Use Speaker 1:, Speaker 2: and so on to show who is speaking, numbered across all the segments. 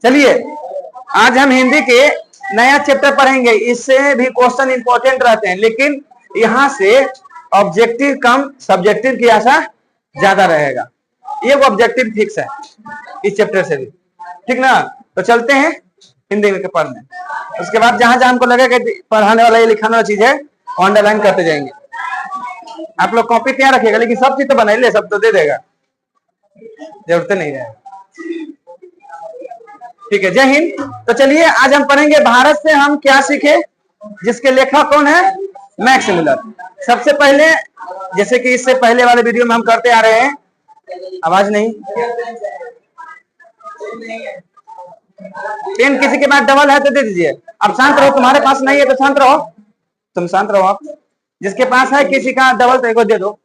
Speaker 1: चलिए आज हम हिंदी के नया चैप्टर पढ़ेंगे। इससे भी क्वेश्चन इंपॉर्टेंट रहते हैं, लेकिन यहाँ से ऑब्जेक्टिव कम सब्जेक्टिव की आशा ज्यादा रहेगा। ये वो ऑब्जेक्टिव फिक्स है इस चैप्टर से भी, ठीक ना। तो चलते हैं हिंदी में पढ़ने। उसके बाद जहां जहां हमको लगेगा पढ़ाने वाला ये लिखाने वाला चीज है अंडरलाइन करते जाएंगे। आप लोग कॉपी तैयार रखिएगा, लेकिन सब चीज तो बना ले, सब तो दे देगा, जरूरत नहीं है। ठीक है, जय हिंद। तो चलिए आज हम पढ़ेंगे भारत से हम क्या सीखे, जिसके लेखक कौन है, मैक्स मुलर। सबसे पहले जैसे कि इससे पहले वाले वीडियो में हम करते आ रहे हैं, आवाज नहीं, पेन किसी के पास डबल है तो दे दीजिए। अब शांत रहो, तुम्हारे पास नहीं है तो शांत रहो, तुम शांत रहो। आप जिसके पास है किसी का डबल तो एक दे दो।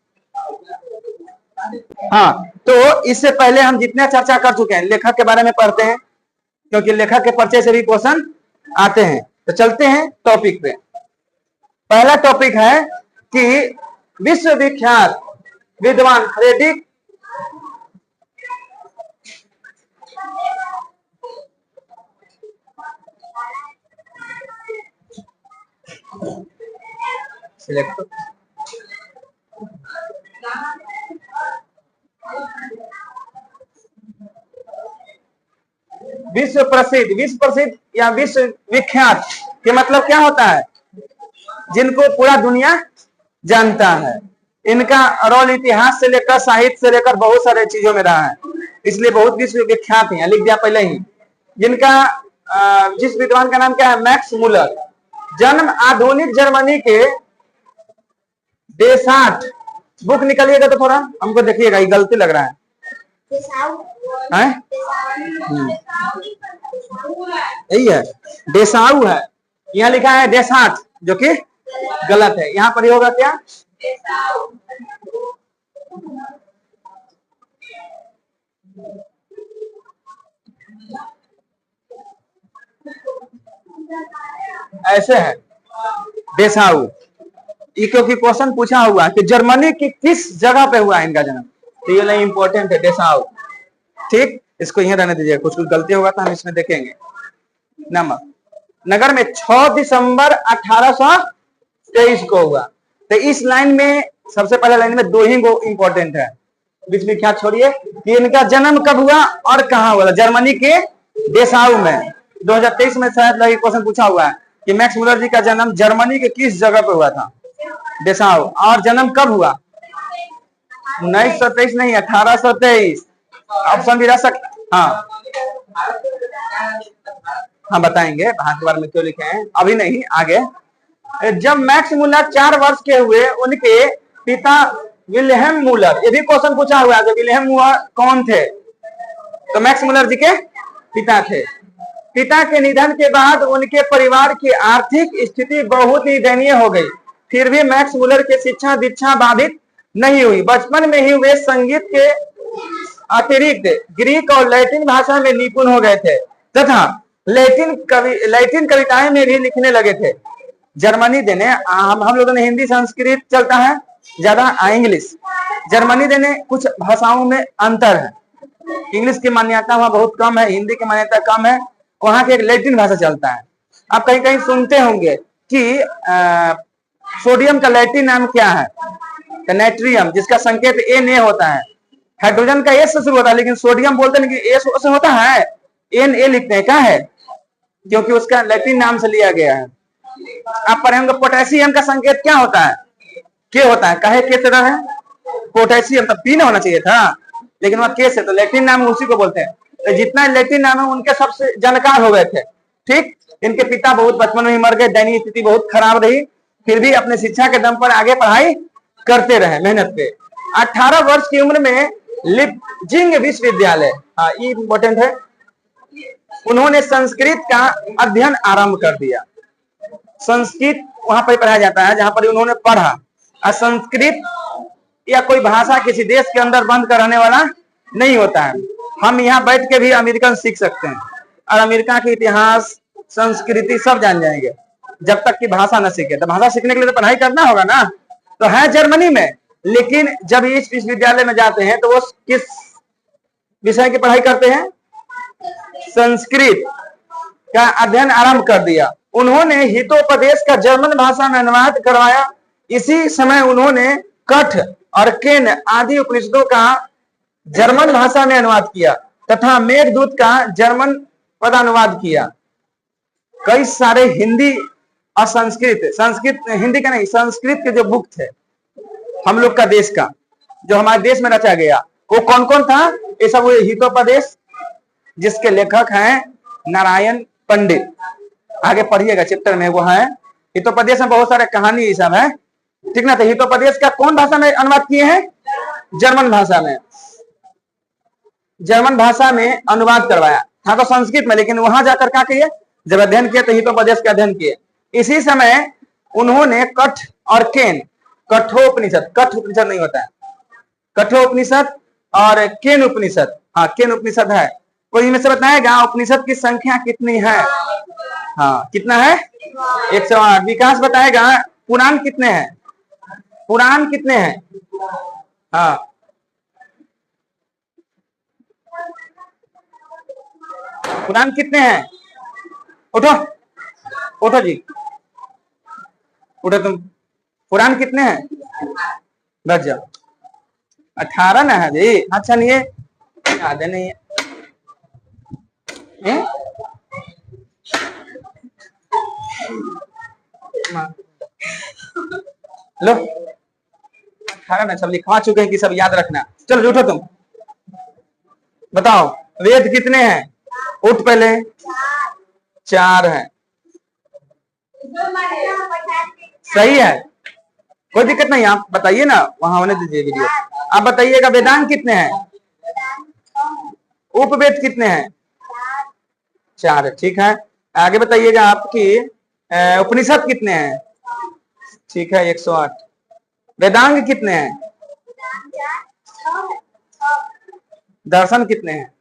Speaker 1: हाँ, तो इससे पहले हम जितने चर्चा कर चुके हैं लेखक के बारे में पढ़ते हैं, क्योंकि लेखक के परिचय से भी क्वेश्चन आते हैं। तो चलते हैं टॉपिक पे। पहला टॉपिक है कि विश्वविख्यात विद्वान फ्रेडरिक विश्व प्रसिद्ध या विश्व विख्यात के मतलब क्या होता है, जिनको पूरा दुनिया जानता है। इनका रोल इतिहास से लेकर साहित्य से लेकर बहुत सारे चीजों में रहा है, इसलिए बहुत विश्व विख्यात है। लिख दिया पहले ही। जिनका जिस विद्वान का नाम क्या है, मैक्स मुलर। जन्म आधुनिक जर्मनी के डेसाठ, बुक निकलिएगा तो थोड़ा हमको देखिएगा, ये गलती लग रहा है। यही है, डेसाऊ है, यहाँ लिखा है डेसाठ, जो कि गलत है। यहाँ पर होगा क्या, ऐसे है डेसाऊ। ये क्योंकि क्वेश्चन पूछा हुआ कि जर्मनी की किस जगह पे हुआ है इनका जन्म, तो ये नहीं इंपॉर्टेंट है, डेसाऊ। ठीक, इसको यहीं रहने दीजिए, कुछ गलती होगा तो हम इसमें देखेंगे। नगर में 6 दिसंबर 1823 को हुआ। तो इस लाइन में सबसे पहले लाइन में दो ही गो इंपॉर्टेंट है, विश्व विख्यात छोड़िए, कि इनका जन्म कब हुआ और कहाँ हुआ। जर्मनी के डेसाऊ में 2023 में शायद लगी क्वेश्चन पूछा हुआ है कि मैक्स मुलर जी का जन्म जर्मनी के किस जगह पे हुआ था, डेसाऊ। और जन्म कब हुआ, 1923 नहीं, 1823। ऑप्शन भी रह सकता। हाँ बताएंगे भारत के बारे में क्यों लिखे हैं, अभी नहीं, आगे। जब मैक्स मुलर 4 वर्ष के हुए, उनके पिता विल्हेम मुलर, ये भी क्वेश्चन पूछा हुआ है, विल्हेम मुलर कौन थे, तो मैक्स मुलर जी के पिता थे। पिता के निधन के बाद उनके परिवार की आर्थिक स्थिति बहुत ही दयनीय हो गई। फिर भी मैक्स मुलर की शिक्षा दीक्षा बाधित नहीं हुई। बचपन में ही वे संगीत के अतिरिक्त ग्रीक और लैटिन भाषा में निपुण हो गए थे तथा लैटिन कविताएं में भी लिखने लगे थे। जर्मनी देने हम लोगों ने हिंदी संस्कृत चलता है ज्यादा, इंग्लिश। जर्मनी देने कुछ भाषाओं में अंतर है, इंग्लिश की मान्यता वहां बहुत कम है, हिंदी की मान्यता कम है, वहां की एक लैटिन भाषा चलता है। आप कहीं कहीं सुनते होंगे कि सोडियम का लैटिन नाम क्या है, तो नाइट्रियम, जिसका संकेत Na होता है। हाइड्रोजन का एस से शुरू होता है, लेकिन सोडियम बोलते हैं कि एस से होता है, Na लिखते हैं। क्या है, क्योंकि उसका लैटिन नाम से लिया गया है। आप पढ़ेंगे पोटेशियम का संकेत क्या होता है, के होता है, कहे के तरह है पोटेशियम, तब पी होना चाहिए था, लेकिन वह के से, तो लैटिन नाम उसी को बोलते हैं। तो जितना लैटिन नाम है उनके सबसे जानकार हो गए थे। ठीक, इनके पिता बहुत बचपन में ही मर गए, दैनिक स्थिति बहुत खराब रही, फिर भी अपने शिक्षा के दम पर आगे पढ़ाई करते रहे, मेहनत पे। 18 वर्ष की उम्र में लिपजिंग विश्वविद्यालय, हाँ ये इंपॉर्टेंट है, उन्होंने संस्कृत का अध्ययन आरंभ कर दिया। संस्कृत वहां पर पढ़ाया जाता है जहां पर उन्होंने पढ़ा। और संस्कृत या कोई भाषा किसी देश के अंदर बंद कर रहने वाला नहीं होता है। हम यहाँ बैठ के भी अमेरिकन सीख सकते हैं और अमेरिका के इतिहास संस्कृति सब जान जाएंगे, जब तक कि भाषा न सीखे। तो भाषा सीखने के लिए तो पढ़ाई करना होगा ना। तो है जर्मनी में, लेकिन जब इस विश्वविद्यालय में जाते हैं तो वो किस विषय की पढ़ाई करते हैं, संस्कृत का अध्ययन आरंभ कर दिया। उन्होंने हितोपदेश का जर्मन भाषा में अनुवाद करवाया। इसी समय उन्होंने कठ और केन आदि उपनिषदों का जर्मन भाषा में अनुवाद किया तथा मेघदूत का जर्मन पदानुवाद किया। कई सारे हिंदी और संस्कृत हिंदी का नहीं, संस्कृत के जो बुक थे हम लोग का देश का, जो हमारे देश में रचा गया, वो कौन कौन था? ये सब हितोपदेश, जिसके लेखक हैं नारायण पंडित। आगे पढ़िएगा चैप्टर में, वो है हितोपदेश में बहुत सारे कहानी ये सब है, ठीक ना। तो हितोपदेश का कौन भाषा में अनुवाद किए हैं? जर्मन भाषा में। जर्मन भाषा में अनुवाद करवाया था तो संस्कृत में, लेकिन वहां जाकर क्या किए? जब अध्ययन किए तो हितोपदेश का अध्ययन किए। इसी समय उन्होंने कठ और केन, कठोपनिषद, कठ उपनिषद नहीं होता है, कठोपनिषद और केन उपनिषद, हाँ केन उपनिषद है। कोई इनमें से बताएगा उपनिषद की संख्या कितनी है? हाँ कितना है? 108। विकास बताएगा पुराण कितने हैं? पुराण कितने हैं? हाँ पुराण कितने हैं? उठो उठो जी, उठो तुम। पुराण कितने हैं? बच जाओ। 18 ना है जी। अच्छा नहीं है, याद है नहीं है? लो 18 में सब लिखवा चुके हैं कि सब याद रखना। चलो उठो तुम, बताओ वेद कितने हैं? उठ पहले। 4 है, सही है, कोई दिक्कत नहीं। आप बताइए ना, वहां होने दीजिए वीडियो। आप बताइएगा वेदांत कितने हैं? उपवेद कितने हैं? 4 है, ठीक है। आगे बताइएगा आपकी उपनिषद कितने हैं? ठीक है 108। वेदांग कितने हैं? दर्शन कितने हैं?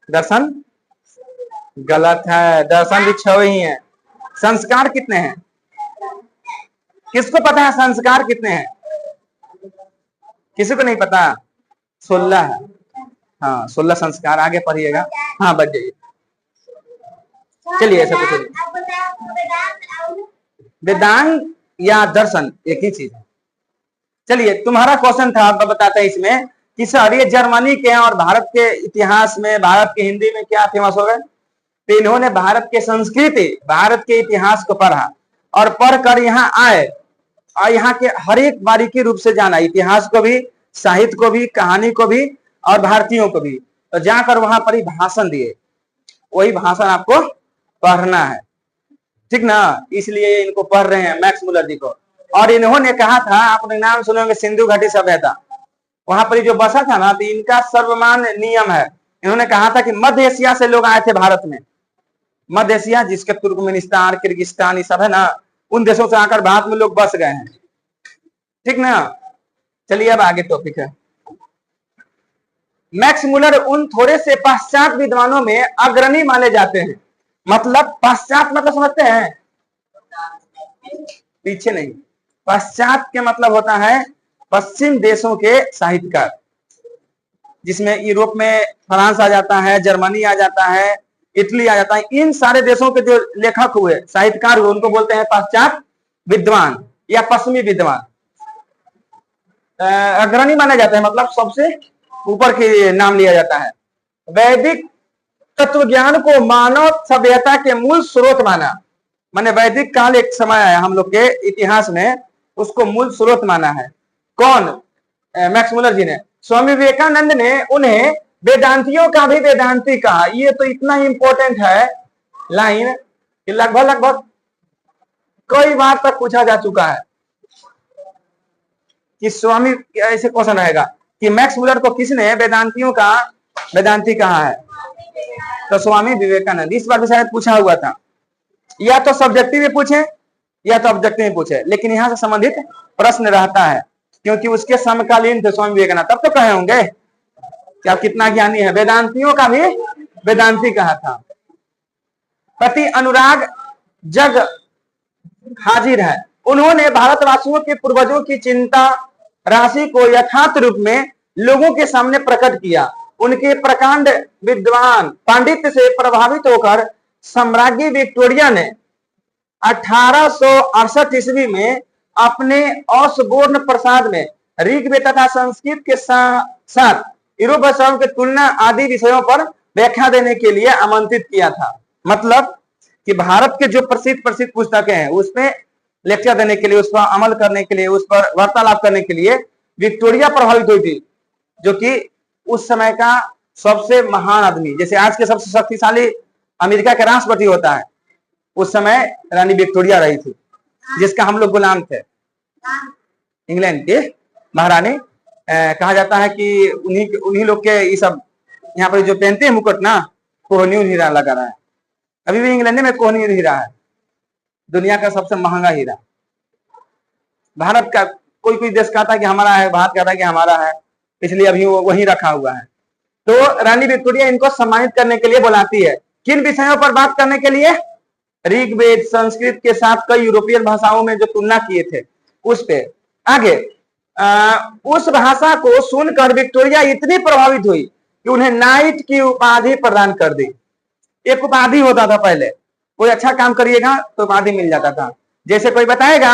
Speaker 1: दर्शन गलत है, दर्शन भी 6 ही है। संस्कार कितने हैं? किसको पता है संस्कार कितने हैं? किसी को नहीं पता? 16 है, हाँ 16 संस्कार। आगे पढ़िएगा, हाँ बच जाइए। चलिए ऐसा कुछ वेदांग या दर्शन एक ही चीज है। चलिए तुम्हारा क्वेश्चन था, आप बताते हैं इसमें कि सर ये जर्मनी के और भारत के इतिहास में, भारत के हिंदी में क्या फेमस हो गए? तो इन्होंने भारत के संस्कृति, भारत के इतिहास को पढ़ा और पढ़कर यहाँ आए और यहाँ के हर एक बारीकी रूप से जाना, इतिहास को भी, साहित्य को भी, कहानी को भी और भारतीयों को भी। तो जाकर वहां पर ही भाषण दिए, वही भाषण आपको पढ़ना है, ठीक ना। इसलिए इनको पढ़ रहे हैं मैक्स मुलर जी को। और इन्होंने कहा था, आपने नाम सुने होंगे सिंधु घाटी सभ्यता, वहां पर जो बसा था ना, तो इनका सर्वमान्य नियम है। इन्होंने कहा था कि मध्य एशिया से लोग आए थे भारत में, मध्य एशिया जिसके तुर्कमेनिस्तान, किर्गिस्तान ये सब है ना, उन देशों से आकर भारत में लोग बस गए हैं, ठीक ना। चलिए अब आगे टॉपिक है। मैक्स मुलर उन थोड़े से पाश्चात्य विद्वानों में अग्रणी माने जाते हैं। मतलब पाश्चात्य मतलब समझते हैं? पीछे नहीं, पाश्चात्य के मतलब होता है पश्चिम देशों के साहित्यकार, जिसमें यूरोप में फ्रांस आ जाता है, जर्मनी आ जाता है, इटली आ जाता है। इन सारे देशों के जो लेखक हुए, साहित्यकार हुए, उनको बोलते हैं पाश्चात्य विद्वान या पश्चिमी विद्वान। अग्रणी माने जाते हैं, मतलब सबसे ऊपर के नाम लिया जाता है। वैदिक तत्व ज्ञान को मानव सभ्यता के मूल स्रोत माना, माने वैदिक काल एक समय आया हम लोग के इतिहास में, उसको मूल स्रोत माना है। कौन? मैक्स मुलर जी ने। स्वामी विवेकानंद ने उन्हें वेदांतियों का भी वेदांती कहा। ये तो इतना इंपॉर्टेंट है लाइन कि लगभग कई बार तक पूछा जा चुका है कि स्वामी, ऐसे क्वेश्चन रहेगा कि मैक्स मुलर को किसने वेदांतियों का वेदांती कहा है? तो स्वामी विवेकानंद। इस बार भी शायद पूछा हुआ था, या तो सब्जेक्टिव में पूछे या तो ऑब्जेक्टिव में पूछे, लेकिन यहां से संबंधित प्रश्न रहता है क्योंकि उसके समकालीन थे स्वामी विवेकानंद। तब तो कहे होंगे कि आप कितना ज्ञानी है। वेदांतियों का भी वेदांती कहा था। पति अनुराग जग हाजिर है। उन्होंने भारतवासियों के पूर्वजों की चिंता राशि को यथार्थ रूप में लोगों के सामने प्रकट किया उनके प्रकांड विद्वान पांडित्य से प्रभावित होकर सम्राज्ञी विक्टोरिया ने 1868 ईस्वी में अपने औसबोर्न प्रसाद में ऋग्वेद तथा संस्कृत के साथ यूरोप भाषाओं की तुलना आदि विषयों पर व्याख्या देने के लिए आमंत्रित किया था। मतलब कि भारत के जो प्रसिद्ध पुस्तकें हैं उसमें लेक्चर देने के लिए, उस पर अमल करने के लिए, उस पर वार्तालाप करने के लिए विक्टोरिया प्रभावित हुई थी, जो कि उस समय का सबसे महान आदमी, जैसे आज के सबसे शक्तिशाली अमेरिका के राष्ट्रपति होता है, उस समय रानी विक्टोरिया रही थी, जिसका हम लोग गुलाम थे। इंग्लैंड के महारानी कहा जाता है कि उन्हीं लोग के ये सब यहाँ पर जो पहनते हैं मुकुट ना, कोहिनूर हीरा लगा रहा है। अभी भी इंग्लैंड में कोहिनूर हीरा है दुनिया का सबसे महंगा हीरा। भारत का कोई देश कहता है कि हमारा है, भारत कहता है कि हमारा है, इसलिए अभी वो वहीं रखा हुआ है। तो रानी विक्टोरिया इनको सम्मानित करने के लिए बुलाती है। किन विषयों पर बात करने के लिए? ऋग्वेद संस्कृत के साथ कई यूरोपियन भाषाओं में जो तुलना किए थे उस पे। आगे उस भाषा को सुनकर विक्टोरिया इतनी प्रभावित हुई कि उन्हें नाइट की उपाधि प्रदान कर दी। एक उपाधि होता था पहले, कोई अच्छा काम करिएगा तो उपाधि मिल जाता था। जैसे कोई बताएगा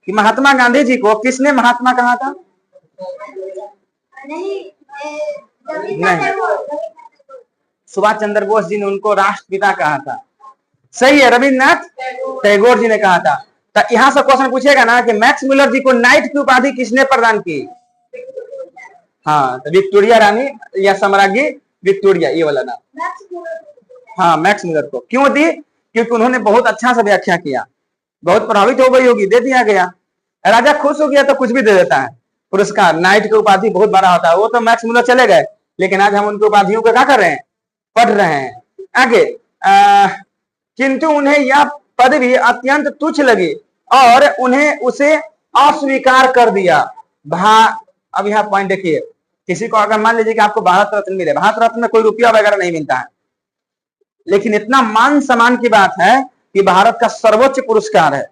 Speaker 1: कि महात्मा गांधी जी को किसने महात्मा कहा था? नहीं, सुभाष चंद्र बोस जी ने उनको राष्ट्रपिता कहा था। सही है, रविन्द्रनाथ टैगोर जी ने कहा था। तो यहां से क्वेश्चन पूछेगा ना कि मैक्स मुलर जी को नाइट की उपाधि किसने प्रदान की? हाँ, तो विक्टोरिया रानी या सम्राज्ञी विक्टोरिया, ये वाला नाम। हाँ, मैक्स मुलर को क्यों दी? क्योंकि उन्होंने बहुत अच्छा से व्याख्या किया, बहुत प्रभावित हो गई होगी, दे दिया गया। राजा खुश हो गया तो कुछ भी दे देता है पुरस्कार। नाइट की उपाधि बहुत बड़ा होता है। वो तो मैक्स मुलर चले गए, लेकिन आज हम उनकी उपाधियों को क्या कर रहे हैं? पढ़ रहे हैं। आगे किंतु उन्हें यह पदवी अत्यंत तुच्छ लगी और उन्हें उसे अस्वीकार कर दिया। अब यहाँ पॉइंट देखिए, किसी को अगर मान लीजिए कि आपको भारत रत्न मिले, भारत रत्न में कोई रुपया वगैरह नहीं मिलता है, लेकिन इतना मान सम्मान की बात है कि भारत का सर्वोच्च पुरस्कार है।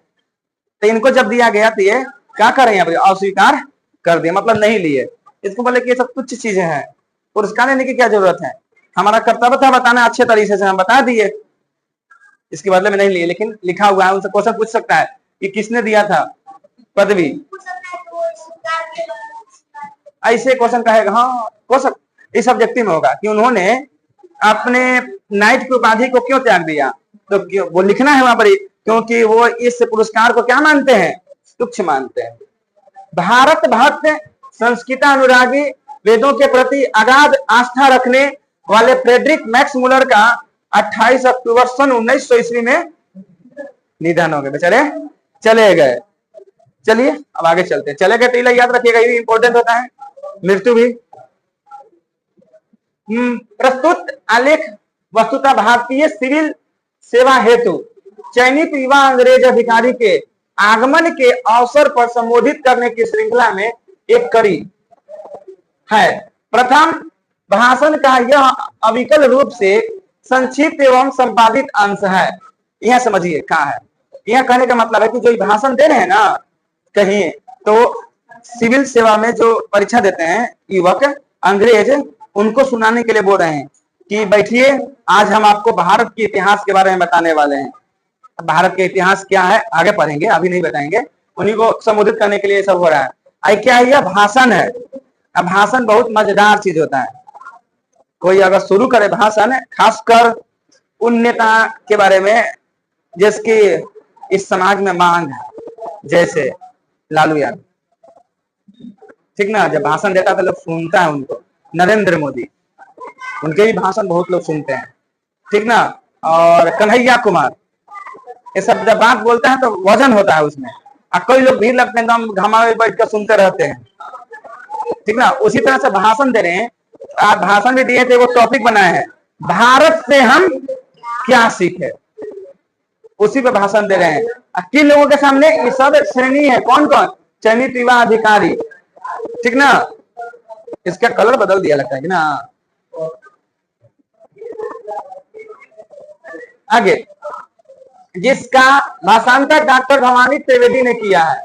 Speaker 1: तो इनको जब दिया गया तो ये क्या करें? यहाँ पर अस्वीकार कर दिया, मतलब नहीं लिए। इसको बोले कि ये सब तुच्छ चीजें हैं, पुरस्कार लेने की क्या जरूरत है? हमारा कर्तव्य था बताना, अच्छे तरीके से हम बता दिए, इसके बदले में नहीं लिए। लेकिन लिखा हुआ है, उनसे क्वेश्चन पूछ सकता है कि किसने दिया था पदवी, ऐसे क्वेश्चन कहेगा। हाँ, क्वेश्चन इस सब्जेक्टिव में होगा कि उन्होंने अपने नाइट की उपाधि को क्यों त्याग दिया, तो वो लिखना है वहां पर, क्योंकि वो इस पुरस्कार को क्या मानते हैं? तुच्छ मानते हैं। भारत भक्त, संस्कृत अनुरागी, वेदों के प्रति अगाध आस्था रखने वाले फ्रेडरिक मैक्स मुलर का 28 अक्टूबर सन 1900 ईस्वी में निधन हो गए। बेचारे चले गए। चलिए अब आगे चलते हैं। चले गए तो याद रखिएगा, ये इंपॉर्टेंट होता है। मृत्यु भी प्रस्तुत आलेख वस्तुतः भारतीय सिविल सेवा हेतु चयनित युवा अंग्रेज अधिकारी के आगमन के अवसर पर संबोधित करने की श्रृंखला में एक कड़ी है। प्रथम भाषण का यह अविकल रूप से संक्षिप्त एवं संपादित अंश है। यह समझिए क्या है। यह कहने का मतलब है कि जो भाषण दे रहे हैं ना कहीं, तो सिविल सेवा में जो परीक्षा देते हैं युवक अंग्रेज, उनको सुनाने के लिए बोल रहे हैं कि बैठिए, आज हम आपको भारत के इतिहास के बारे में बताने वाले हैं। भारत के इतिहास क्या है आगे पढ़ेंगे, अभी नहीं बताएंगे। उन्हीं को संबोधित करने के लिए सब हो रहा है। आई क्या है? यह भाषण है। अब भाषण बहुत मजेदार चीज होता है। कोई अगर शुरू करे भाषण, खासकर उन नेता के बारे में जिसकी इस समाज में मांग है, जैसे लालू यादव, ठीक ना, जब भाषण देता तो लोग सुनता है उनको। नरेंद्र मोदी, उनके भी भाषण बहुत लोग सुनते हैं, ठीक ना। और कन्हैया कुमार, ये सब जब बात बोलते हैं तो वजन होता है उसमें, और कोई लोग भीड़ लगते हैं, एकदम घामा में बैठ कर सुनते रहते हैं, ठीक ना। उसी तरह से भाषण दे रहे हैं। आप भाषण भी दिए थे, वो टॉपिक बनाए हैं, भारत से हम क्या सीखे, उसी पे भाषण दे रहे हैं। किन लोगों के सामने? ये सब श्रेणी है। कौन कौन? चयनित युवा अधिकारी, ठीक ना। इसका कलर बदल दिया लगता है कि ना। आगे, जिसका भाषांतर डॉक्टर भवानी त्रिवेदी ने किया है।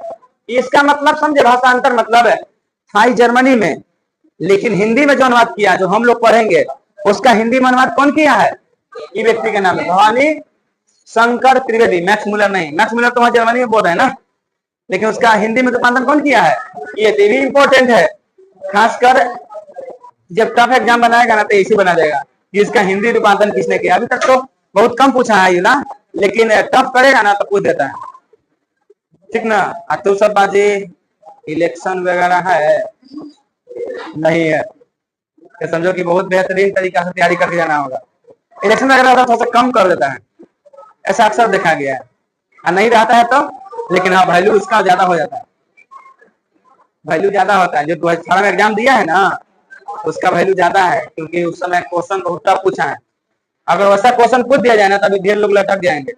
Speaker 1: इसका मतलब समझे, भाषांतर मतलब है थाई जर्मनी में लेकिन हिंदी में जो अनुवाद किया, जो हम लोग पढ़ेंगे, उसका हिंदी में अनुवाद कौन किया है? ये व्यक्ति का नाम है भवानी शंकर त्रिवेदी, मैक्स मुलर नहीं। मैक्स मुलर तो वहां जर्मनी में बोल रहे हैं ना, लेकिन उसका हिंदी में रूपांतरण कौन किया है? ये भी इंपॉर्टेंट है, खासकर जब टफ एग्जाम बनाएगा ना तो इसी बना देगा कि इसका हिंदी रूपांतरण किसने किया। अभी तक तो बहुत कम पूछा है ये ना, लेकिन टफ करेगा ना तो पूछ देता है, ठीक ना। तो सब बाजी इलेक्शन वगैरह है नहीं है, तो समझो कि बहुत बेहतरीन तरीका से तैयारी करके जाना होगा। इलेक्शन वगैरह थोड़ा सा कम कर देता है, ऐसा अक्सर देखा गया है, और नहीं रहता है तो, लेकिन हाँ वैल्यू उसका ज्यादा हो जाता है, वैल्यू ज्यादा होता है। जो 2018 में एग्जाम दिया है ना, उसका वैल्यू ज्यादा है, क्योंकि उस समय क्वेश्चन बहुत टफ पूछा है। अगर वैसा क्वेश्चन पूछ दिया जाए ना, तभी ढेर लोग लटक जाएंगे,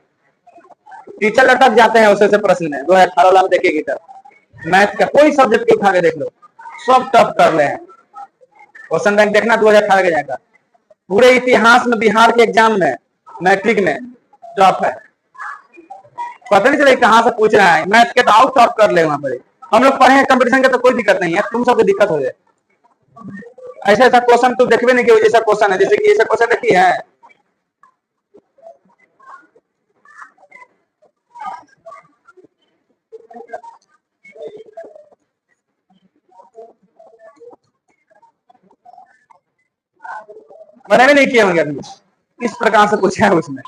Speaker 1: टीचर लटक जाते हैं उसे प्रश्न में। 2018 वाला में देखेगी तब मैथ का कोई सब्जेक्ट उठा के देख लो, सब टफ कर रहे हैं। क्वेश्चन बैंक देखना 2018 के जाएगा, पूरे इतिहास में बिहार के एग्जाम में मैट्रिक में टफ है, पता नहीं चले कहां से पूछ रहा है। मैथ के तो आउट टॉप कर ले वहां पर। हम लोग पढ़े हैं कंपटीशन के तो कोई दिक्कत नहीं है, तुम सबको दिक्कत हो जाए। ऐसा ऐसा क्वेश्चन तुम देखबे नहीं कि जैसा क्वेश्चन है, जैसे कि ऐसा क्वेश्चन देखी है, मैंने भी नहीं किए होंगे अभी। इस प्रकार से पूछा है, उसमें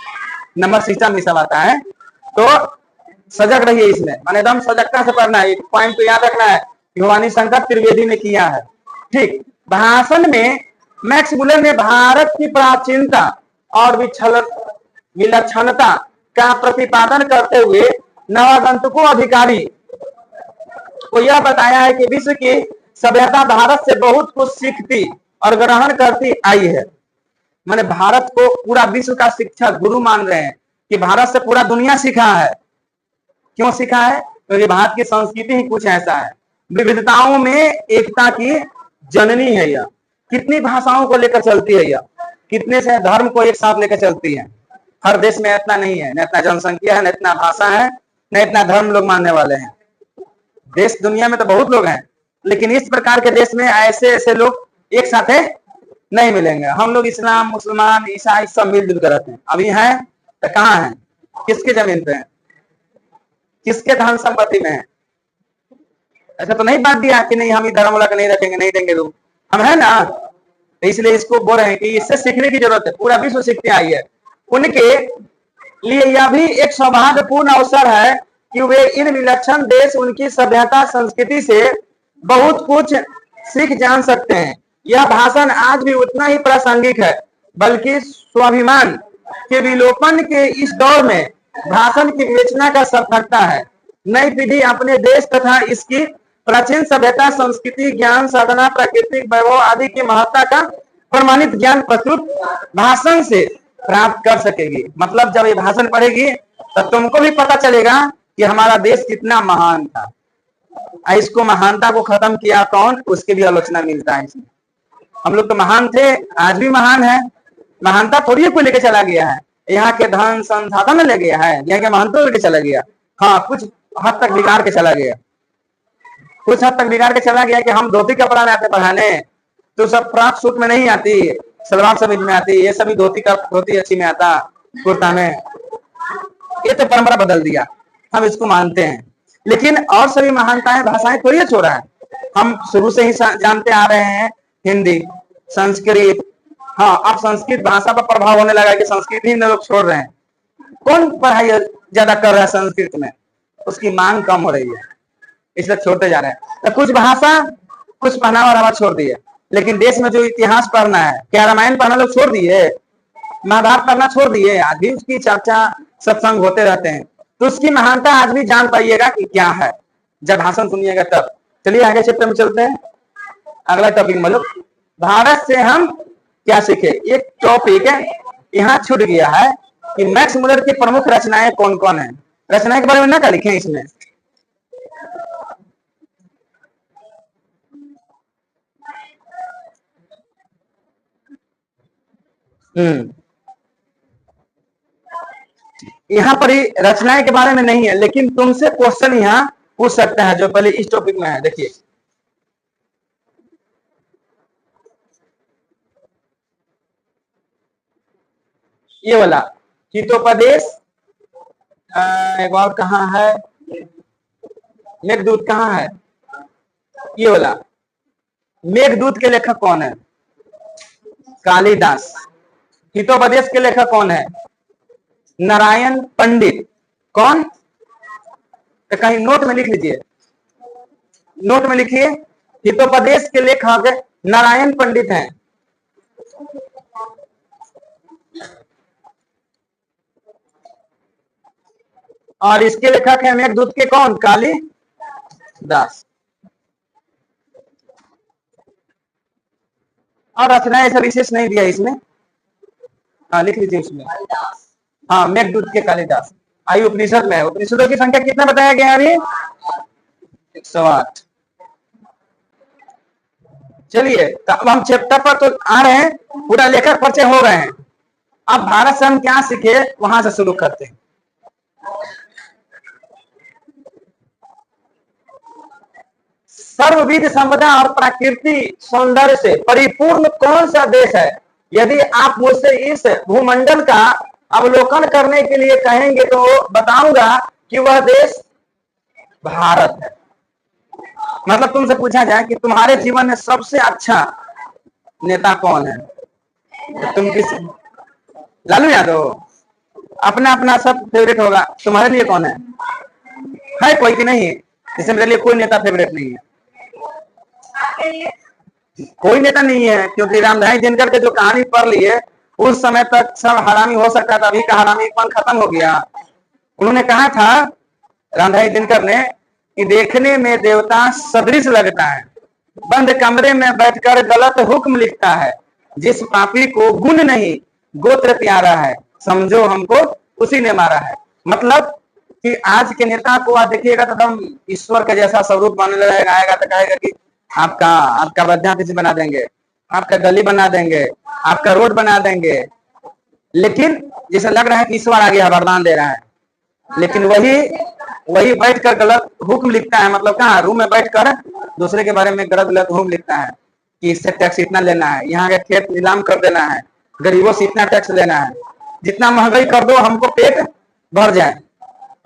Speaker 1: नंबर सिस्टम में सब आता है, तो सजग रहिए इसमें, मैंने एकदम सजगता से पढ़ना है। एक पॉइंट तो याद रखना है, भवानी शंकर त्रिवेदी ने किया है, ठीक। भाषण में मैक्स मुलर ने भारत की प्राचीनता और विलक्षणता का प्रतिपादन करते हुए नवागंतुकों अधिकारी को यह बताया है कि विश्व की सभ्यता भारत से बहुत कुछ सीखती और ग्रहण करती आई है। मैंने भारत को पूरा विश्व का शिक्षक गुरु मान रहे हैं कि भारत से पूरा दुनिया सीखा है। क्यों सीखा है? क्योंकि भारत की संस्कृति ही कुछ ऐसा है, विविधताओं में एकता की जननी है यह। कितनी भाषाओं को लेकर चलती है यह, कितने से धर्म को एक साथ लेकर चलती है। हर देश में इतना नहीं है, न इतना जनसंख्या है, न इतना भाषा है, न इतना धर्म लोग मानने वाले हैं। देश दुनिया में तो बहुत लोग हैं, लेकिन इस प्रकार के देश में ऐसे ऐसे लोग एक साथ है नहीं मिलेंगे। हम लोग इस्लाम, मुसलमान, ईसाई सब मिलजुल कर रहते हैं। अभी हैं तो कहाँ हैं? किसके जमीन पे हैं? किसके धन संपत्ति में है? ऐसा तो नहीं बात दिया कि नहीं हम ही धर्म वाला नहीं रखेंगे, नहीं देंगे लोग, हम है ना। तो इसलिए इसको बोल रहे हैं कि इससे सीखने की जरूरत है, पूरा विश्व सीखते आई है। उनके लिए यह भी एक सौभाग्यपूर्ण अवसर है कि वे इन विलक्षण देश उनकी सभ्यता संस्कृति से बहुत कुछ सीख जान सकते हैं। यह भाषण आज भी उतना ही प्रासंगिक है, बल्कि स्वाभिमान के विलोपन के इस दौर में भाषण की विवेचना का सार्थकता है। नई पीढ़ी अपने देश तथा इसकी प्राचीन सभ्यता, संस्कृति, ज्ञान, साधना, प्राकृतिक वैभव आदि की महत्ता का प्रमाणित ज्ञान प्रस्तुत भाषण से प्राप्त कर सकेगी। मतलब जब ये भाषण पढ़ेगी तो तुमको भी पता चलेगा कि हमारा देश कितना महान था। इसको महानता को खत्म किया कौन, उसकी भी आलोचना मिलता है इसमें। हम लोग तो महान थे, आज भी महान है। महानता थोड़ी कोई लेके चला गया है, यहाँ के धन संसाधन ले गया है, यहाँ के महंतों लेके चला गया। हाँ, कुछ हद तक बिगाड़ के चला गया, कुछ हद तक बिगाड़ के चला गया कि हम धोती कपड़ा में आते पढ़ाने, तो सब फ्रॉक सूट में नहीं आती, सलवार समीज में आती, ये सभी धोती अच्छी में आता, कुर्ता में। ये तो परंपरा बदल दिया, हम इसको मानते हैं। लेकिन और सभी महानताएं, भाषाएं थोड़ी छोड़ा है। हम शुरू से ही जानते आ रहे हैं, हिंदी, संस्कृत। हाँ, अब संस्कृत भाषा पर प्रभाव होने लगा कि संस्कृत ही लोग छोड़ रहे हैं। कौन पढ़ाई ज्यादा कर रहा है संस्कृत में? उसकी मांग कम हो रही है, इसलिए छोड़ते जा रहे हैं। तो कुछ भाषा, कुछ पहनावा रवा छोड़ दिए, लेकिन देश में जो इतिहास पढ़ना है, क्या रामायण पढ़ना लोग छोड़ दिए? महाभारत पढ़ना छोड़ दिए? आज भी उसकी चर्चा सत्संग होते रहते हैं। तो उसकी महानता आज भी जान पाइएगा कि क्या है, जब भाषण सुनिएगा तब। चलिए आगे चैप्टर में चलते हैं। अगला टॉपिक मतलब भारत से हम क्या सीखे। एक टॉपिक यहाँ छूट गया है कि मैक्स मुलर की प्रमुख रचनाएं कौन कौन है। रचनाएं के बारे में ना क्या लिखे इसमें? यहाँ पर ही रचनाएं के बारे में नहीं है, लेकिन तुमसे क्वेश्चन यहाँ पूछ सकता है जो पहले इस टॉपिक में है। देखिए, ये वाला हितोपदेश। एक और कहाँ है, मेघदूत कहाँ है, ये वाला। मेघदूत के लेखक कौन है, कालिदास। हितोपदेश के लेखक कौन है, नारायण पंडित। कौन, तो कहीं नोट में लिख लीजिए, नोट में लिखिए, हितोपदेश के लेखक नारायण पंडित हैं। और इसके लेखक है मेघदूत के कौन, कालिदास। और रचना ऐसा विशेष नहीं दिया इसमें, हाँ लिख लीजिए उसमें, हाँ मेघदूत के कालिदास। आयु उपनिषद में है। उपनिषदों की संख्या कितना बताया गया अभी, 108। चलिए तो अब हम चैप्टर पर तो आ रहे हैं, पूरा लेखक परिचय हो रहे हैं। अब भारत से हम क्या सीखे वहां से शुरू करते हैं। सर्वविध संपदा और प्राकृतिक सौंदर्य से परिपूर्ण कौन सा देश है। यदि आप मुझसे इस भूमंडल का अवलोकन करने के लिए कहेंगे तो बताऊंगा कि वह देश भारत है। मतलब तुमसे पूछा जाए कि तुम्हारे जीवन में सबसे अच्छा नेता कौन है, तो तुम किस, लालू यादव, अपना अपना सब फेवरेट होगा। तुम्हारे लिए कौन है कोई कि नहीं, जैसे मेरे लिए कोई नेता फेवरेट नहीं है, कोई नेता नहीं है। क्योंकि रामधारी दिनकर के जो कहानी पढ़ ली है, उस समय तक सब हरामी हो सकता था, अभी का हरामीपन खत्म हो गया। उन्होंने कहा था रामधारी दिनकर ने कि देखने में देवता सदृश लगता है, बंद कमरे में बैठकर गलत हुक्म लिखता है, जिस पापी को गुण नहीं गोत्र प्यारा है, समझो हमको उसी ने मारा है। मतलब कि आज के नेता को आप देखिएगा तो एकदम ईश्वर का जैसा स्वरूप बनने लगेगा, आएगा तो कहेगा कि आपका विद्यार्थी बना देंगे, आपका गली बना देंगे, आपका रोड बना देंगे। लेकिन जैसे लग रहा है कि ईश्वर आगे वरदान दे रहा है, लेकिन वही बैठकर गलत हुक्म लिखता है। मतलब कहाँ, रूम में बैठकर दूसरे के बारे में गलत हुक्म लिखता है कि इससे टैक्स इतना लेना है, यहाँ के खेत नीलाम कर देना है, गरीबों से इतना टैक्स लेना है, जितना महंगाई कर दो हमको पेट भर जाए।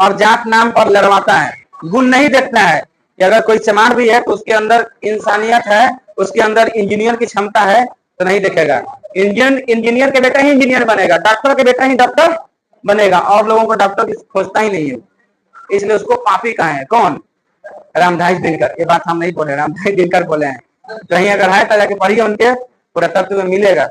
Speaker 1: और जात नाम पर लड़वाता है, गुण नहीं देखता है कि अगर कोई चमार भी है तो उसके अंदर इंसानियत है, उसके अंदर इंजीनियर की क्षमता है तो नहीं देखेगा। इंजीनियर के बेटा ही इंजीनियर बनेगा, डॉक्टर के बेटा ही डॉक्टर बनेगा, और लोगों को डॉक्टर खोजता ही नहीं है। इसलिए उसको पापी कहा है। कौन, रामधारी दिनकर। ये बात हम नहीं बोले, रामधारी दिनकर बोले हैं। कहीं अगर है तो जाके पढ़िए, उनके पूरा तत्व में मिलेगा।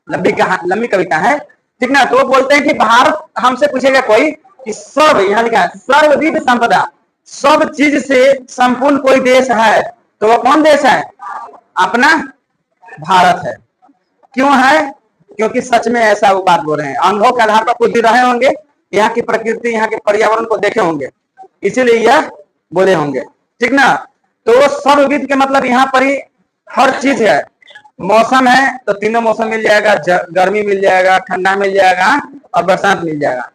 Speaker 1: लंबी कविता है, ठीक ना। तो वो बोलते हैं कि भारत, हमसे पूछेगा कोई कि सब, यहाँ लिखा है सर्वविध संपदा, सब चीज से संपूर्ण कोई देश है, तो वो कौन देश है, अपना भारत है। क्यों है, क्योंकि सच में ऐसा वो बात बोल रहे हैं, अनुभव के आधार पर कुछ भी रहे होंगे, यहाँ की प्रकृति, यहाँ के पर्यावरण को देखे होंगे, इसीलिए यह बोले होंगे, ठीक ना। तो सर्वविध के मतलब यहाँ पर ही हर चीज है। मौसम है तो तीनों मौसम मिल जाएगा, गर्मी मिल जाएगा, ठंडा मिल जाएगा और बरसात मिल जाएगा।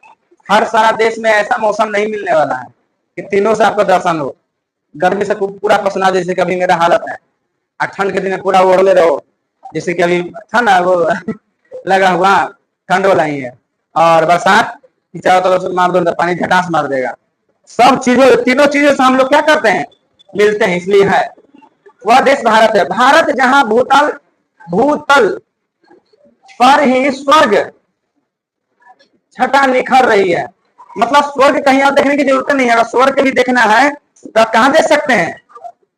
Speaker 1: हर सारा देश में ऐसा मौसम नहीं मिलने वाला है कि तीनों से आपका दर्शन हो। गर्मी से पूरा पसीना, जैसे कि अभी मेरा हालत है, और ठंड के दिन में पूरा ओढ़ले रहो, जैसे कि अभी था ना वो लगा हुआ, ठंड वाला ही है। और बरसात चारों तरफ से मार दो, पानी झटास मार देगा। सब चीजों, तीनों चीजों से हम लोग क्या करते हैं, मिलते हैं, इसलिए है वह देश भारत है। भारत जहां भूतल पर ही स्वर्ग छटा निखर रही है। मतलब स्वर्ग कहीं और देखने की जरूरत नहीं है, अगर स्वर्ग भी देखना है तो आप कहां देख सकते हैं,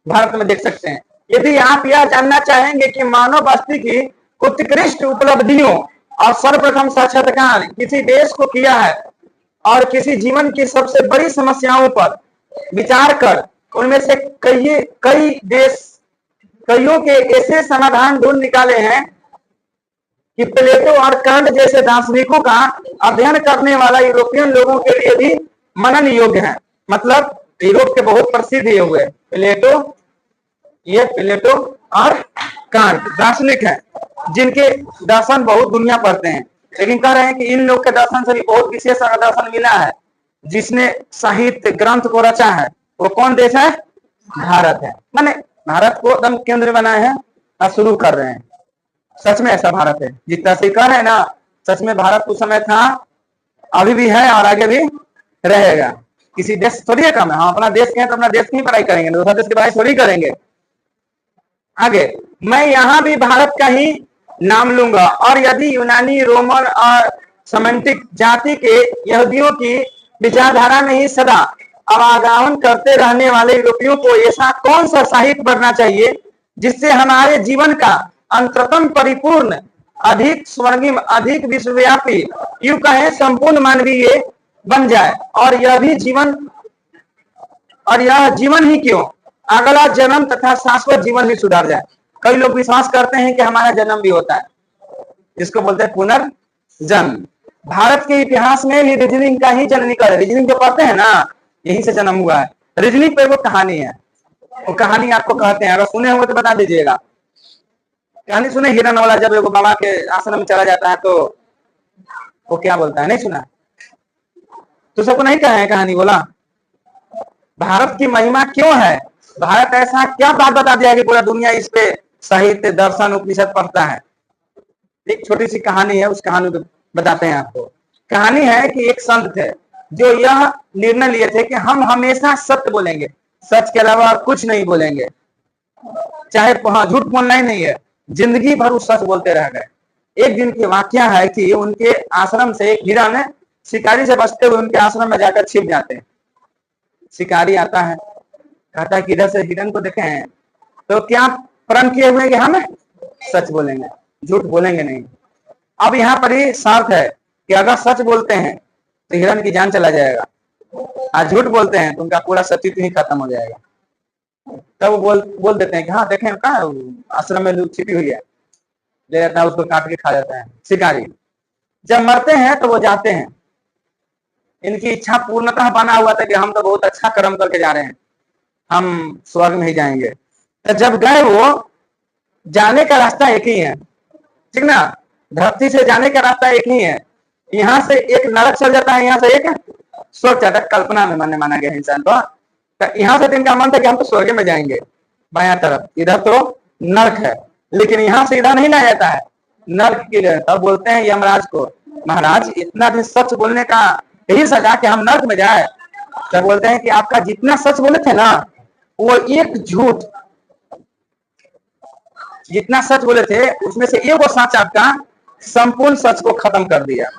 Speaker 1: भारत में देख सकते हैं। यदि आप यह जानना चाहेंगे कि मानव बस्ती की उत्कृष्ट उपलब्धियों और सर्वप्रथम साक्षात्कार किसी देश को किया है और किसी जीवन की सबसे बड़ी समस्याओं पर विचार कर उनमें से कईयों के ऐसे समाधान ढूंढ निकाले हैं कि प्लेटो और कांट जैसे दार्शनिकों का अध्ययन करने वाला यूरोपियन लोगों के लिए भी मनन योग्य है। मतलब यूरोप के बहुत प्रसिद्ध ये हुए प्लेटो और कांट दार्शनिक हैं, जिनके दर्शन बहुत दुनिया पढ़ते हैं, लेकिन कह रहे हैं कि इन लोग के दर्शन से भी बहुत विशेष दर्शन मिला है, जिसने साहित्य ग्रंथ को रचा है। वो कौन देश है, भारत है। माने भारत को एकदम केंद्र बनाए हैं और शुरू कर रहे हैं। सच में ऐसा भारत है, जितना से कह रहे हैं ना, सच में भारत उस समय था, अभी भी है और आगे भी रहेगा। किसी देश थोड़ी है कम है, हम अपना देश के हैं तो अपना देश की पढ़ाई करेंगे, दूसरा देश की पढ़ाई थोड़ी करेंगे। आगे, मैं यहाँ भी भारत का ही नाम लूंगा, और यदि यूनानी, रोमन और सेमेटिक जाति के यहूदियों की विचारधारा में ही सदा आवागमन करते रहने वाले यूरोपियों को ऐसा कौन सा साहित्य पढ़ना चाहिए जिससे हमारे जीवन का अंतरतम परिपूर्ण, अधिक स्वर्णिम, अधिक विश्वव्यापी, यूं कहें संपूर्ण मानवीय बन जाए, और यह जीवन ही क्यों, अगला जन्म तथा शाश्वत जीवन भी सुधार जाए। कई लोग विश्वास करते हैं कि हमारा जन्म भी होता है, जिसको बोलते हैं पुनर्जन्म। भारत के इतिहास में भी रीजनिंग का ही जन्म निकला है। रीजनिंग जो पढ़ते हैं ना, यहीं से जन्म हुआ है। रीजनिंग पे वो कहानी है, वो कहानी आपको कहते हैं, अगर सुने होंगे तो बता दीजिएगा। कहानी सुने हिरन वाला, जब वो बाबा के आश्रम में चला जाता है तो वो क्या बोलता है, नहीं सुना? तो सबको नहीं कहा है कहानी, बोला भारत की महिमा क्यों है, भारत ऐसा क्या बात बता दिया कि पूरा दुनिया इस पे साहित्य, दर्शन, उपनिषद पढ़ता है। एक छोटी सी कहानी है, उस कहानी को बताते हैं आपको। कहानी है कि एक संत थे जो यह निर्णय लिए थे कि हम हमेशा सत्य बोलेंगे, सच के अलावा कुछ नहीं बोलेंगे, चाहे झूठ बोलना ही नहीं है। जिंदगी भर वो सच बोलते रह गए। एक दिन की वाकया है कि उनके आश्रम से एक हिरन शिकारी से बचते हुए उनके आश्रम में जाकर छिप जाते हैं। शिकारी आता है, कहता है कि इधर से हिरन को देखे हैं, तो क्या प्रण किए हुए कि हम सच बोलेंगे, झूठ बोलेंगे नहीं। अब यहाँ पर ही शर्त है कि अगर सच बोलते हैं तो हिरन की जान चला जाएगा, और झूठ बोलते हैं तो उनका पूरा अस्तित्व ही खत्म हो जाएगा। तब वो बोल देते हैं कि हाँ देखें कहाँ आश्रम में लूट छिपी हुई है, ले जाता है, उसको काट के खा जाता है शिकारी। जब मरते हैं तो वो जाते हैं, इनकी इच्छा पूर्णतः बना हुआ था कि हम तो बहुत अच्छा कर्म करके जा रहे हैं, हम स्वर्ग में ही जाएंगे। तो जब गए, वो जाने का रास्ता एक ही है, ठीक ना, धरती से जाने का रास्ता एक ही है। यहाँ से एक नरक चल जाता है, यहाँ से एक स्वर्ग चलता है, कल्पना में माना गया इंसान तो यहाँ से इनका मन था कि हम तो स्वर्ग में जाएंगे बाया तरफ, इधर तो नरक है, लेकिन यहाँ से इधर नहीं लाया जाता है, नरक की तरफ। तब बोलते हैं यमराज को, महाराज इतना दिन सच बोलने का यही सजा कि हम नरक में जाए। तब बोलते हैं कि आपका जितना सच बोले थे ना, वो एक झूठ, जितना सच बोले थे उसमें से एक वो सच आपका संपूर्ण सच को खत्म कर दिया।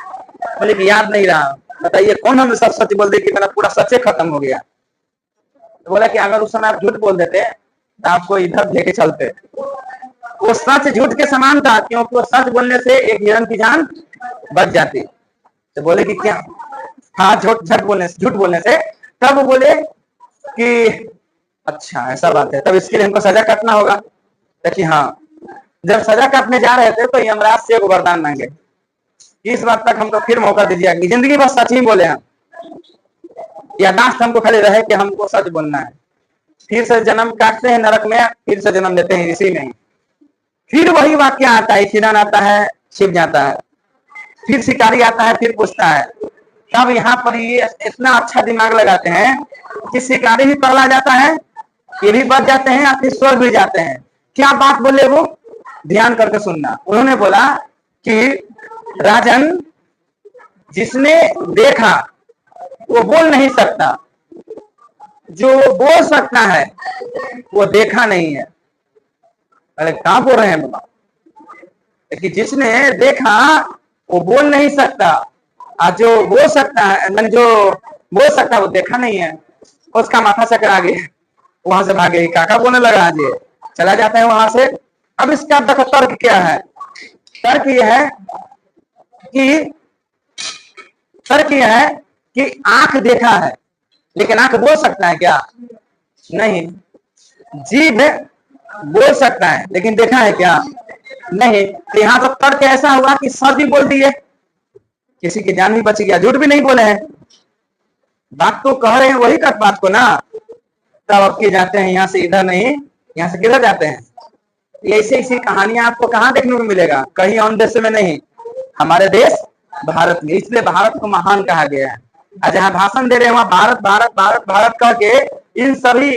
Speaker 1: बोले कि याद नहीं रहा, बताइए कौन हमें सब सच बोल दे कि मेरा पूरा सच खत्म हो गया। तो बोला कि अगर उस समय आप झूठ बोल देते तो आपको इधर लेके चलते। वो सच झूठ के समान था, क्योंकि वो सच बोलने से एक हिरन की जान बच जाती। तो बोले कि क्या, हाँ झूठ बोलने से। तब वो बोले कि अच्छा ऐसा बात है, तब इसके लिए हमको सजा काटना होगा। तो कि हाँ, जब सजा काटने जा रहे थे तो यमराज से एक वरदान मांगे, इस बात तक हमको फिर मौका दीजिए कि जिंदगी बस सच ही बोले हम, यादाश्त हमको खाली रहे कि हमको सच बोलना है। फिर से जन्म काटते हैं नरक में, फिर से जन्म लेते हैं इसी में। फिर वही वाक्य आता है, हिरन आता है छिप जाता है, फिर शिकारी आता है फिर पूछता है। तब यहाँ पर ये इतना अच्छा दिमाग लगाते हैं कि शिकारी भी पगला जाता है, ये भी बच जाते हैं, फिर स्वर्ग भी जाते हैं। क्या बात बोले वो, ध्यान करके सुनना। उन्होंने बोला कि राजन, जिसने देखा वो बोल नहीं सकता, जो बोल सकता है वो देखा नहीं है। अरे कहाँ बोल रहे हैं बाबा, कि जिसने देखा वो बोल नहीं सकता, और जो बोल सकता है, मैंने जो बोल सकता है वो देखा नहीं है। उसका माथा चकरा गया, वहां से भागे, काका बोलने लगा आज ये, चला जाता है वहां से। अब इसका तर्क क्या है? तर्क यह है कि आंख देखा है, लेकिन आंख बोल सकता है क्या? नहीं। जीभ बोल सकता है, लेकिन देखा है क्या? नहीं। तो यहाँ तो तर्क ऐसा हुआ कि सच भी बोल दिए, किसी की जान भी बच गया, झूठ भी नहीं बोले हैं। बात तो कह रहे हैं वही का बात को ना। तब अब के जाते हैं यहाँ से इधर नहीं, यहाँ से किधर जाते हैं? ऐसी कहानियां आपको कहाँ देखने को मिलेगा? कहीं और देश में नहीं, हमारे देश भारत में। इसलिए भारत को महान कहा गया है। और जहाँ भाषण दे रहे हैं वहां भारत भारत भारत भारत कह के इन सभी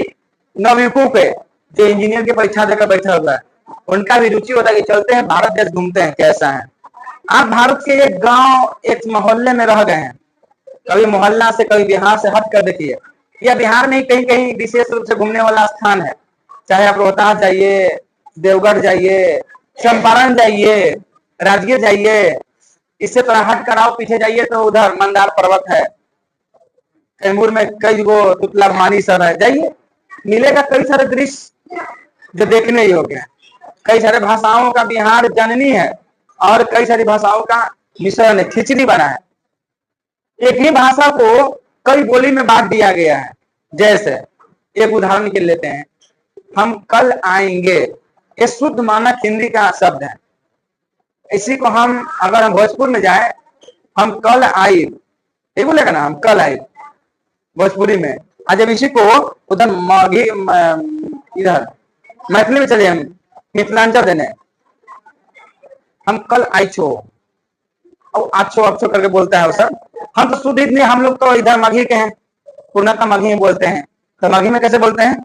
Speaker 1: नवयुवकों पे, जो इंजीनियर की परीक्षा देकर बैठा हुआ है, उनका भी रुचि होता है कि चलते हैं भारत देश घूमते हैं कैसा है। आप भारत के एक गांव, एक मोहल्ले में रह गए हैं, कभी मोहल्ला से कभी बिहार से हट कर देखिए, या बिहार में कहीं कहीं विशेष रूप से घूमने वाला स्थान है, चाहे आप रोहतास जाइए, देवगढ़ जाइए, चंपारण जाइए, राजगीर जाइए, इससे थोड़ा हट कर आओ पीछे जाइए तो उधर मंदार पर्वत है, कैमूर में कई गो तुतला भवानी सर है, जाइए मिलेगा कई सारे दृश्य जो देखने योग्य है। कई सारे भाषाओं का बिहार जननी है और कई सारी भाषाओं का मिश्रण है, खिचड़ी बना है। एक ही भाषा को कई बोली में बांट दिया गया है। जैसे एक उदाहरण के लेते हैं, हम कल आएंगे, ये शुद्ध मानक हिंदी का शब्द है। इसी को हम अगर हम भोजपुर में जाए, हम कल आए, ये बोलेगा ना, हम कल आए भोजपुरी में। आज जब इसी को उधर इधर मैथिली में चले, हम मिथिलांचल देने, हम कल आई छो, और अच्छो अच्छो करके बोलता है वो सब। हम तो शुद्ध इतने, हम लोग तो इधर मगही के हैं, पूर्णतः मगही में बोलते हैं। तो मगही में कैसे बोलते हैं,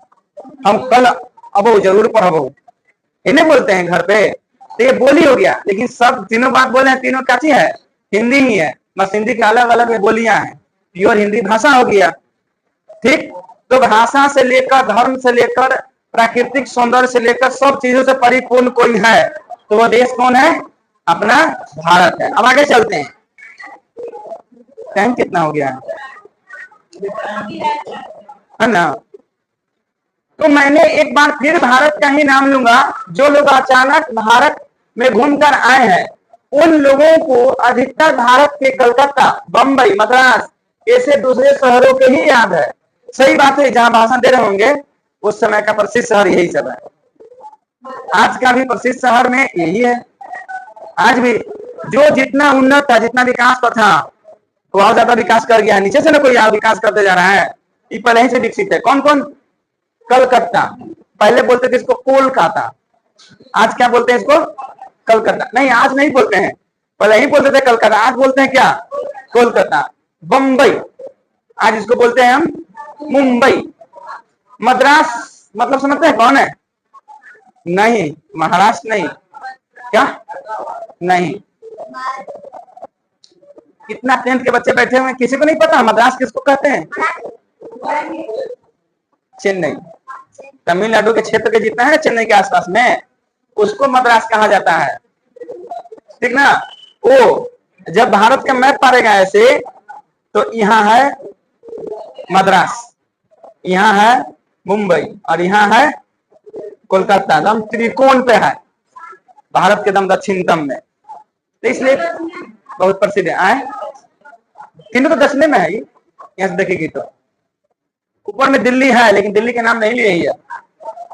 Speaker 1: हम कल अबो जरूर पढ़बो, इन्हें बोलते हैं घर पे। तो ये बोली हो गया, लेकिन सब तीनों बात बोले हैं, तीनों क्या चीज है, हिंदी ही है, बस हिंदी के अलग अलग बोलियां हैं, प्योर हिंदी भाषा हो गया। ठीक, तो भाषा से लेकर, धर्म से लेकर, प्राकृतिक सौंदर्य से लेकर सब चीजों से परिपूर्ण कोई है तो वो देश कौन है, अपना भारत है। अब आगे चलते हैं, टाइम कितना हो गया है ना। तो मैंने एक बार फिर भारत का ही नाम लूंगा। जो लोग अचानक भारत में घूमकर आए हैं, उन लोगों को अधिकतर भारत के कलकत्ता, बंबई, मद्रास ऐसे दूसरे शहरों के ही याद है। सही बात है, जहां भाषण दे रहे होंगे उस समय का प्रसिद्ध शहर यही सब है। आज का भी प्रसिद्ध शहर में यही है। आज भी जो जितना उन्नत था, जितना विकास पर था, वो और ज्यादा विकास कर गया। नीचे से ना कोई और विकास करते जा रहा है, ये पहले ही से विकसित है। कौन कौन, कलकत्ता, पहले बोलते थे इसको कोलकाता, आज क्या बोलते हैं इसको, कलकत्ता। नहीं, आज नहीं बोलते हैं, पहले ही बोलते थे कलकत्ता, आज बोलते हैं क्या, कोलकाता। बंबई, आज इसको बोलते हैं हम मुंबई। मद्रास मतलब समझते हैं कौन है, नहीं, महाराष्ट्र नहीं, क्या नहीं। कितना 10th के बच्चे बैठे हुए हैं, किसी को नहीं पता मद्रास किसको कहते हैं, चेन्नई, तमिलनाडु के क्षेत्र के जितना है चेन्नई के आसपास में, उसको मद्रास कहा जाता है। ठीक ना। वो जब भारत का मैप पारेगा ऐसे, तो यहाँ है मद्रास, यहाँ है मुंबई और यहाँ है कोलकाता। दम त्रिकोण पे है भारत के दम दक्षिणतम में, तो इसलिए बहुत प्रसिद्ध है। तीनों तो दक्षिण में है, यहाँ से देखेगी तो ऊपर में दिल्ली है, लेकिन दिल्ली के नाम नहीं लिए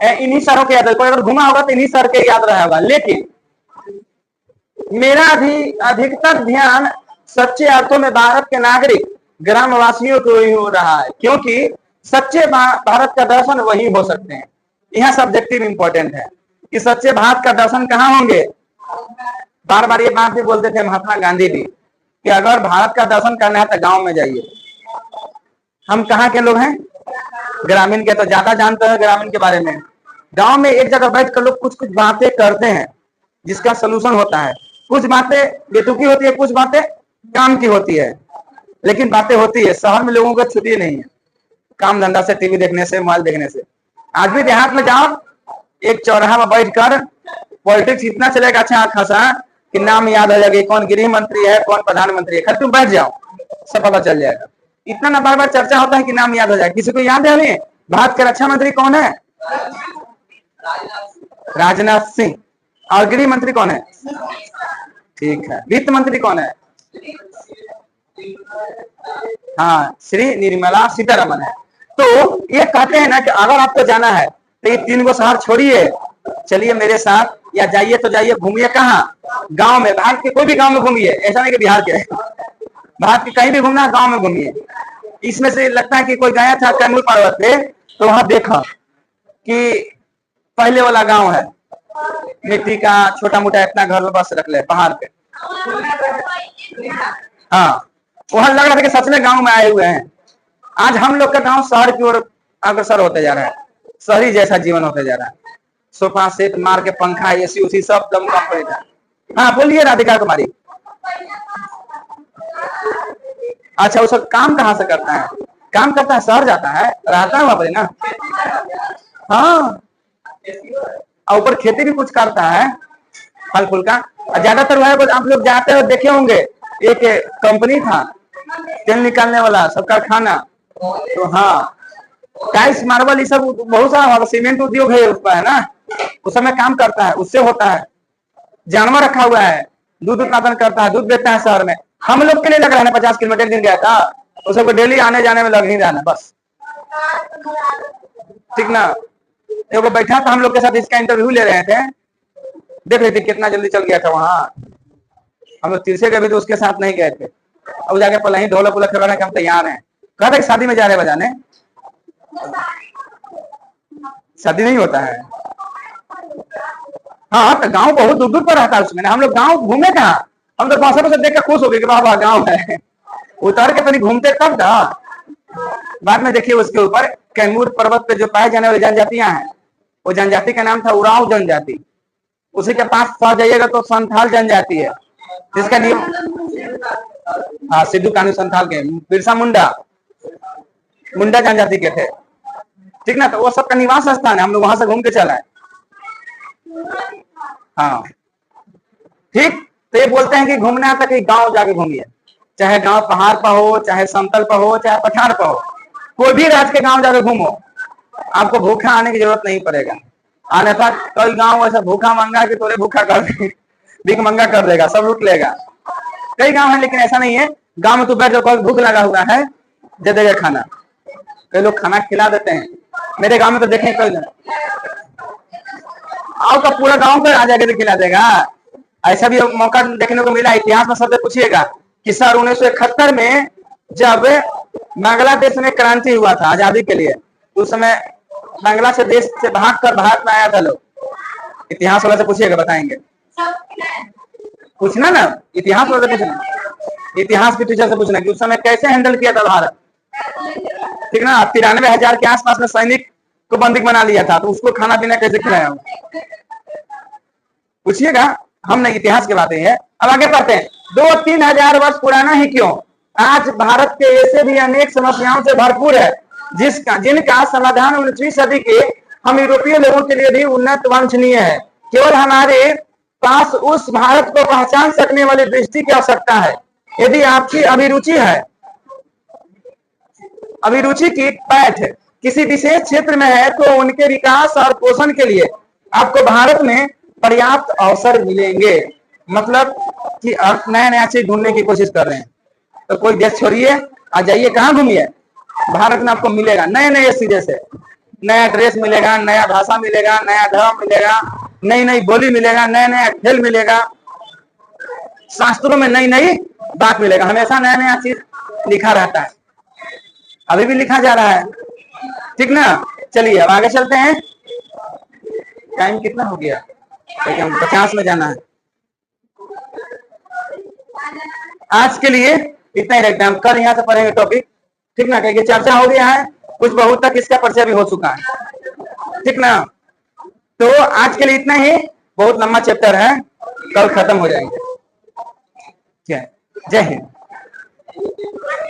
Speaker 1: है। इन्हीं शहरों के याद है, कोई अगर घुमा होगा तो इन्हीं शहर के याद रहा होगा। लेकिन मेरा भी अधिकतर ध्यान सच्चे अर्थों में भारत के नागरिक ग्रामवासियों को ही हो रहा है, क्योंकि सच्चे भारत का दर्शन वही हो सकते हैं। यह सब्जेक्टिव इंपॉर्टेंट है कि सच्चे भारत का दर्शन कहाँ होंगे। बार बार ये बात भी बोलते थे महात्मा गांधी भी कि अगर भारत का दर्शन करना है तो गांव में जाइए। हम कहाँ के लोग हैं, ग्रामीण के, तो ज्यादा जानते हैं ग्रामीण के बारे में। गांव में एक जगह बैठ कर लोग कुछ कुछ बातें करते हैं जिसका सोल्यूशन होता है। कुछ बातें बेतुकी होती है, कुछ बातें काम की होती है, लेकिन बातें होती है। शहर में लोगों को छुट्टी नहीं है, काम धंधा से, टीवी देखने से, मोबाइल देखने से। आज भी देहात में जाओ, एक चौराहा में बैठ कर पॉलिटिक्स इतना चलेगा अच्छा खासा कि नाम याद हो जाएगा, कौन गृह मंत्री है, कौन प्रधानमंत्री है, तुम बैठ जाओ सब पता चल जाएगा। इतना ना बार बार चर्चा होता है कि नाम याद हो जाए। किसी को याद है हमें भारत के रक्षा मंत्री कौन है, राजनाथ सिंह। और गृह मंत्री कौन है, ठीक है। वित्त मंत्री कौन है, हाँ, श्री निर्मला सीतारमन है। तो ये कहते हैं ना कि अगर आपको जाना है तो ये 3 गो शहर छोड़िए, चलिए मेरे साथ, या जाइए तो जाइए, घूमिए कहाँ, गांव में। भारत के कोई भी गांव में घूमिए, ऐसा नहीं कि बिहार के, भारत के कहीं भी घूमना, गांव में घूमिए। इसमें से लगता है कि कोई गया था कैमूर पर्वत पे, तो वहां देखा कि पहले वाला गांव है, मिट्टी का छोटा मोटा इतना घर बस रख ले पहाड़ पे। हाँ, वहां लग रहा था कि सच में गांव में आए हुए हैं। आज हम लोग का गांव शहर की ओर अग्रसर होते जा रहा है, शहरी जैसा जीवन होते जा रहा है। सोफा सेट मार के, पंखा, एसी उसी सब दम कंप्लीट है। हाँ बोलिए राधिका कुमारी। अच्छा, वो सब काम कहाँ से करता है? काम करता है, शहर जाता है, रहता है वहां पर ना। हाँ, और ऊपर खेती भी कुछ करता है फल फूल का। और ज्यादातर वह आप लोग जाते हो देखे होंगे, एक कंपनी था तेल निकालने वाला सब कारखाना। तो हाँ, टाइल्स मार्बल ये सब बहुत सारा सीमेंट उद्योग है उसका, है ना, उस समय काम करता है, उससे होता है। जानवर रखा हुआ है, दूध उत्पादन करता है, दूध बेचता है शहर में। हम लोग के लिए लग रहा है ना 50 किलोमीटर, दिन गया था, उस सबको डेली आने जाने में लग ही जाना बस, ठीक ना। एगो बैठा था हम लोग के साथ, इसका इंटरव्यू ले रहे थे, देख रहे थे कितना जल्दी चल गया था वहां। हम लोग तीसरे के भी तो उसके साथ नहीं गए थे, अब जाके पहले ही ढोलक उलक रखा कि हम तैयार हैं। कहा था कि शादी में जा रहे बजाने, शादी नहीं होता है। हाँ, तो गांव बहुत दूर दूर पर रहता है उसमें, हम लोग गांव घूमे कहाँ, हम तो भाषा से देख कर खुश हो गए कि वाह गांव है। उतर के तो नहीं घूमते तब था। बाद में देखिए उसके ऊपर कैमूर पर्वत पे जो पाए जाने वाली जनजातियां हैं, वो जनजाति का नाम था उरांव जनजाति। उसी के पास पास जाइएगा तो संथाल जनजाति है, जिसका नियम, हाँ, सिद्धू कानू संथाल के, बिरसा मुंडा मुंडा जनजाति के थे, ठीक ना। तो वो सबका निवास स्थान है, हम लोग वहां से घूम के चला है। हाँ, ठीक। तो ये बोलते हैं कि घूमना है तो कहीं गांव जाके घूमिए, चाहे गांव पहाड़ पर हो, चाहे समतल पर हो, चाहे पठार पर हो, कोई भी राज्य के गांव जाके घूमो, आपको भूखा आने की जरूरत नहीं पड़ेगा। अन्यथा कई गांव ऐसा भूखा मंगा कि तोरे भूखा कर दे, भीख मंगा कर देगा, सब लूट लेगा। कई गांव है लेकिन ऐसा नहीं है, गांव में तू बैठ जाओ, भूख लगा हुआ है, दे देगा खाना। कई लोग खाना खिला देते हैं, मेरे गांव में तो देखें कई आओ का पूरा गांव पे आ जाके खिला देगा। ऐसा भी मौका देखने को मिला, इतिहास में सबसे पूछिएगा कि सर 1971 में जब बांग्लादेश में क्रांति हुआ था आजादी के लिए, उस समय बांग्ला से देश से भाग कर भारत में आया था लोग। इतिहास वाला से पूछिएगा, बताएंगे। पूछना ना, इतिहास वाला से पूछना, इतिहास के टीचर से पूछना कि उस समय कैसे हैंडल किया था भारत, ठीक ना। 93,000 के आसपास में सैनिक को बंदी बना लिया था, तो उसको खाना पीना कैसे खिलाया, पूछिएगा। हम नहीं, इतिहास की बातें हैं। अब आगे पढ़ते हैं। 2-3 हजार वर्ष पुराना ही क्यों, आज भारत के ऐसे भी अनेक समस्याओं से भरपूर है जिनका समाधान 19वीं सदी के हम यूरोपीय लोगों के लिए भी उन्नत वांछनीय है। केवल हमारे पास उस भारत को पहचान सकने वाली दृष्टि की आवश्यकता है। यदि आपकी अभिरुचि की पैठ किसी विशेष क्षेत्र में है तो उनके विकास और पोषण के लिए आपको भारत में पर्याप्त अवसर मिलेंगे। मतलब कि आप नया नया चीज ढूंढने की कोशिश कर रहे हैं तो कोई देश छोड़िए, आ जाइए, कहाँ घूमिए, भारत में आपको मिलेगा नए नए सिरे से, नया ड्रेस मिलेगा, नया भाषा मिलेगा, नया धर्म मिलेगा, नई नई बोली मिलेगा, नया नया खेल मिलेगा, शास्त्रों में नई नई बात मिलेगा। हमेशा नया नया चीज लिखा रहता है, अभी भी लिखा जा रहा है, ठीक ना। चलिए अब आगे चलते हैं। टाइम कितना हो गया, क्योंकि हम 50 में जाना है। आज के लिए इतना ही रखते हैं, हम कल यहाँ से पढ़ेंगे टॉपिक, ठीक ना, क्योंकि चर्चा हो गया है, कुछ बहुत तक इसका परिचय भी हो चुका है, ठीक ना। तो आज के लिए इतना ही, बहुत लंबा चैप्टर है, कल खत्म हो जाएंगे। जय हिंद।